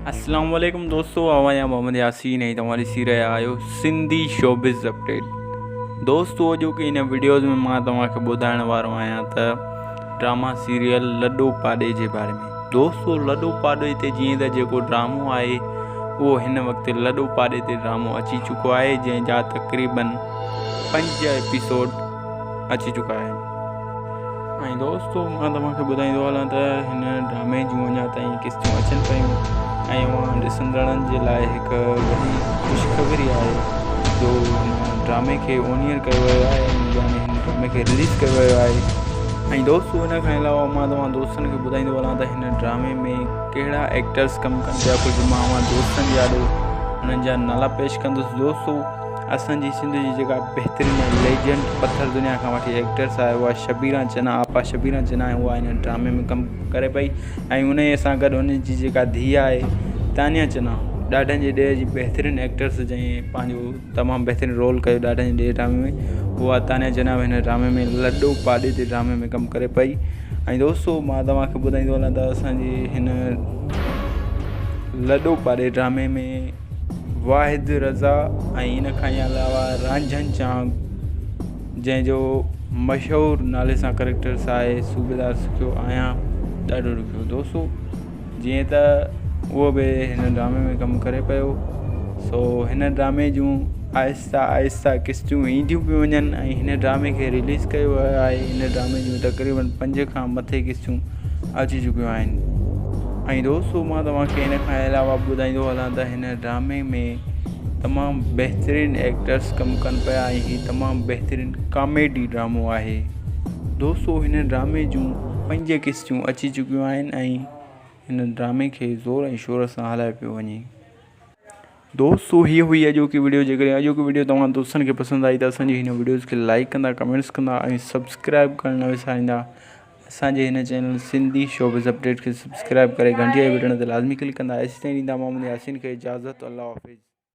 अस्सलाम वालेकुम दोस्तों, आवाज़ मोहम्मद यासीन है। तमारी सी रहा आयो सिंधी शोबिज़ अपडेट। दोस्तों जो कि इन वीडियोज़ में मां तव्हांखे ॿुधाइण वारो आहियां त ड्रामा सीरियल लॾो पाॾे जे बारे में। दोस्तों लॾो पाॾे ते जीअं त जेको ड्रामो आहे उहो हिन वक़्तु लॾो पाॾे ते ड्रामो अची चुको आहे, जंहिंजा तक़रीबन 5 एपिसोड अची चुका आहिनि। ऐं दोस्तों मां तव्हांखे ॿुधाईंदो हलां त हिन ड्रामे जूं अञा ताईं किस्तियूं अचनि पियूं ऐं उहा ॾिसंदड़नि जे लाइ हिकु वॾी ख़ुशख़बरी आहे जो हिन ड्रामे खे ओनियर कयो वियो आहे, यानी हिन ड्रामे खे रिलीज़ कयो वियो आहे। ऐं दोस्तों हिन खां अलावा मां तव्हां दोस्तनि खे ॿुधाईंदो हलां त हिन ड्रामे में कहिड़ा एक्टर्स कमु कनि पिया। कुझु मां दोस्तनि यादो हुननि जा नाला पेश कंदुसि। दोस्तों असांजी सिंध जी जेका बहितरीनु लेजेंड पथर दुनिया खां वठी एक्टर्स आहे उहा शबीरा चना, आपा शबीरा चना आहे, उहा हिन ड्रामे में कमु करे पई। ऐं उन सां गॾु हुनजी जेका धीउ आहे तानिया चना, ॾाढनि जे ॾे जी बहितरीनु एक्टर्स जंहिं पंहिंजो तमामु बहितरीनु रोल कयो ॾाढनि जे ॾे ड्रामे में, उहा तानिया चना हिन ड्रामे में लॾो पाॾे ते ड्रामे में कमु करे पई। ऐं दोस्तों मां तव्हांखे ॿुधाईंदो हलां त असांजी हिन लॾो पाॾे ड्रामे में वाहिद रज़ा ऐं इन खां अलावा रांझन चांग, जंहिंजो मशहूरु नाले सां करेक्टर्स आहे सूबेदार सिखियो आहियां ॾाढो ॾुखियो। दोस्तों जीअं त उहो बि हिन ड्रामे में कमु करे पियो, सो हिन ड्रामे जूं आहिस्ता आहिस्ता किस्तियूं ईंदियूं पियूं वञनि ऐं हिन ड्रामे खे रिलीज़ कयो वियो आहे। हिन ड्रामे जूं तक़रीबन 5 खां मथे किस्तियूं अची चुकियूं आहिनि। ऐं दोस्तों मां तव्हांखे हिन खां अलावा ॿुधाईंदो हलां त हिन ड्रामे में तमामु बहितरीनु एक्टर्स कमु कनि पिया ऐं हीउ तमामु बहितरीनु कॉमेडी ड्रामो आहे। दोस्तों हिन ड्रामे जूं 5 किस्तियूं अची चुकियूं आहिनि ऐं हिन ड्रामे खे ज़ोर ऐं शोर सां हलाए पियो वञे। दोस्तों हीअ हुई अॼोकी वीडियो। जेकॾहिं अॼोकी वीडियो तव्हां दोस्तनि खे पसंदि आई त असांजी हिन वीडियोज़ खे लाइक कंदा, कमेंट्स कंदा ऐं सब्सक्राइब करणु न विसारींदा। असांजे हिन चैनल सिंधी शोबिज़ अपडेट खे सब्सक्राइब करे घंटीअ जे बटण ते लाज़मी क्लिक कंदा। एसी ताईं ॾींदा मोहम्मद यासीन खे इजाज़त। अल्लाह हाफ़िज़।